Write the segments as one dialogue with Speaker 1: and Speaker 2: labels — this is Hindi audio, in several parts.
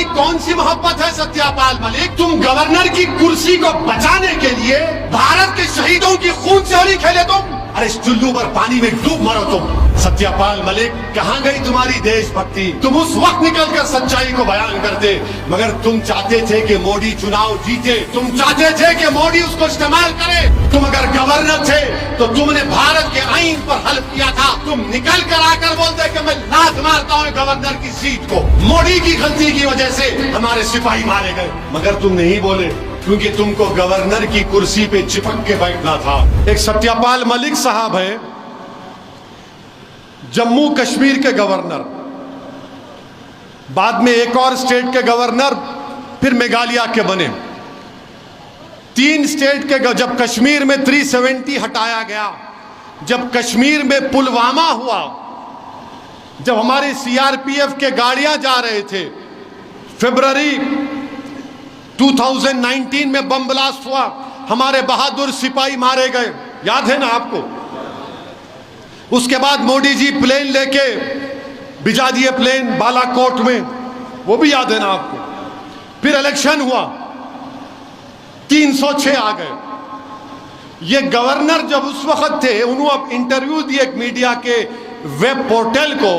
Speaker 1: तुम्हारी कौन सी मोहब्बत है सत्यापाल मलिक? तुम गवर्नर की कुर्सी को बचाने के लिए भारत के शहीदों की खून से होली खेले तुम? अरे इस चुल्लू पर पानी में डूब मरो तुम। सत्यापाल मलिक, कहाँ गई तुम्हारी देशभक्ति? तुम उस वक्त निकलकर सच्चाई को बयान करते, मगर तुम चाहते थे कि मोदी चुनाव जीते, तुम चाहते थे कि मोदी उसको इस्तेमाल करे। तुम अगर गवर्नर थे तो तुमने भारत के आईन पर हल्फ किया था। तुम निकल कर आकर बोलते कि मैं लात मारता हूँ गवर्नर की सीट को। मोदी की गलती की वजह से हमारे सिपाही मारे गए, मगर तुम नहीं बोले क्योंकि तुमको गवर्नर की कुर्सी पे चिपक के बैठना था। एक सत्यापाल मलिक साहब है, जम्मू कश्मीर के गवर्नर, बाद में एक और स्टेट के गवर्नर, फिर मेघालय के बने। 3 स्टेट के जब कश्मीर में 370 हटाया गया, जब कश्मीर में पुलवामा हुआ, जब हमारे सीआरपीएफ के गाड़ियां जा रहे थे, फरवरी 2019 में बम ब्लास्ट हुआ, हमारे बहादुर सिपाही मारे गए, याद है ना आपको? उसके बाद मोदी जी प्लेन लेके भिजा दिए, प्लेन बालाकोट में, वो भी याद है ना आपको? फिर इलेक्शन हुआ, 306 आ गए। ये गवर्नर जब उस वक्त थे, उन्होंने इंटरव्यू दिए एक मीडिया के वेब पोर्टल को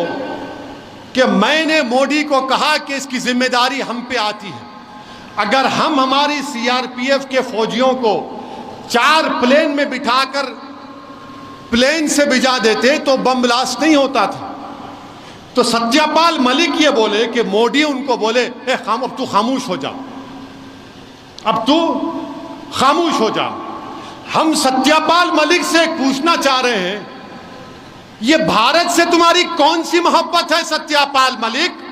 Speaker 1: कि मैंने मोदी को कहा कि इसकी जिम्मेदारी हम पे आती है। अगर हम हमारी सीआरपीएफ के फौजियों को 4 प्लेन में बिठाकर प्लेन से भिजा देते तो बम ब्लास्ट नहीं होता था। तो सत्यापाल मलिक ये बोले कि मोदी उनको बोले, अब तू खामोश हो जा, अब तू खामोश हो जा। हम सत्यापाल मलिक से पूछना चाह रहे हैं, ये भारत से तुम्हारी कौन सी मोहब्बत है सत्यापाल मलिक?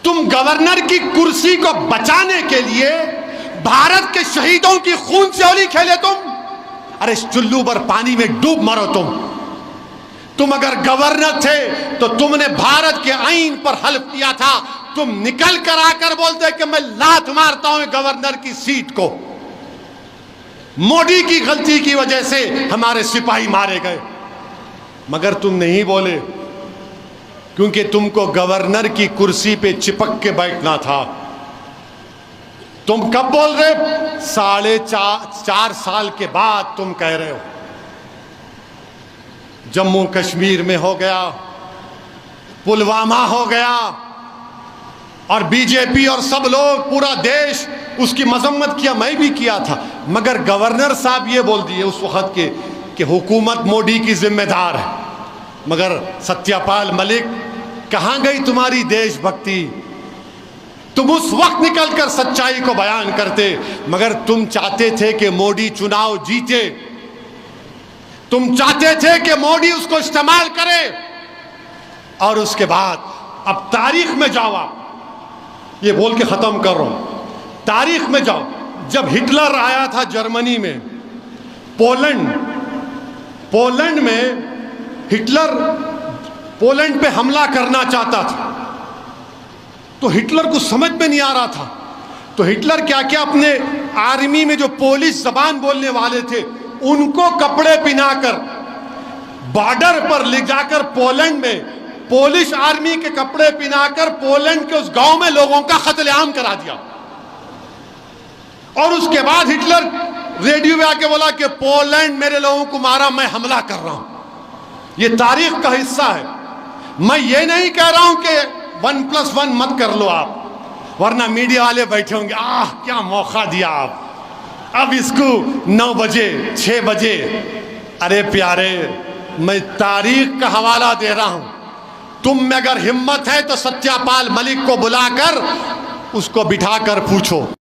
Speaker 1: तुम गवर्नर की कुर्सी को बचाने के लिए भारत के शहीदों की खून से होली खेले तुम? अरे इस चुल्लू पर पानी में डूब मरो तुम अगर गवर्नर थे तो तुमने भारत के आईन पर हल्फ किया था। तुम निकल कर आकर बोलते कि मैं लात मारता हूं गवर्नर की सीट को। मोदी की गलती की वजह से हमारे सिपाही मारे गए, मगर तुम नहीं बोले क्योंकि तुमको गवर्नर की कुर्सी पे चिपक के बैठना था। तुम कब बोल रहे? 4.5 साल के बाद तुम कह रहे हो। जम्मू कश्मीर में हो गया, पुलवामा हो गया, और बीजेपी और सब लोग, पूरा देश उसकी मजम्मत किया, मैं भी किया था, मगर गवर्नर साहब ये बोल दिए उस वक्त के कि हुकूमत मोदी की जिम्मेदार है। मगर सत्यापाल मलिक, कहां गई तुम्हारी देशभक्ति? तुम उस वक्त निकलकर सच्चाई को बयान करते, मगर तुम चाहते थे कि मोदी चुनाव जीते, तुम चाहते थे कि मोदी उसको इस्तेमाल करे। और उसके बाद अब तारीख में जाओ, आप ये बोल के खत्म कर रहा हूं, तारीख में जाओ। जब हिटलर आया था जर्मनी में, पोलैंड में हिटलर पोलैंड पे हमला करना चाहता था, तो हिटलर को समझ में नहीं आ रहा था। तो हिटलर क्या क्या अपने आर्मी में जो पोलिश जबान बोलने वाले थे उनको कपड़े पहनाकर बॉर्डर पर ले जाकर पोलैंड में पोलिश आर्मी के कपड़े पहनाकर पोलैंड के उस गांव में लोगों का कत्लेआम करा दिया। और उसके बाद हिटलर रेडियो में आके बोला कि पोलैंड मेरे लोगों को मारा, मैं हमला कर रहा हूं। ये तारीख का हिस्सा है। मैं ये नहीं कह रहा हूं कि 1+1 मत कर लो आप, वरना मीडिया वाले बैठे होंगे, क्या मौका दिया आप, अब इसको 9 बजे 6 बजे। अरे प्यारे, मैं तारीख का हवाला दे रहा हूं। तुम में अगर हिम्मत है तो सत्यापाल मलिक को बुलाकर उसको बिठाकर पूछो।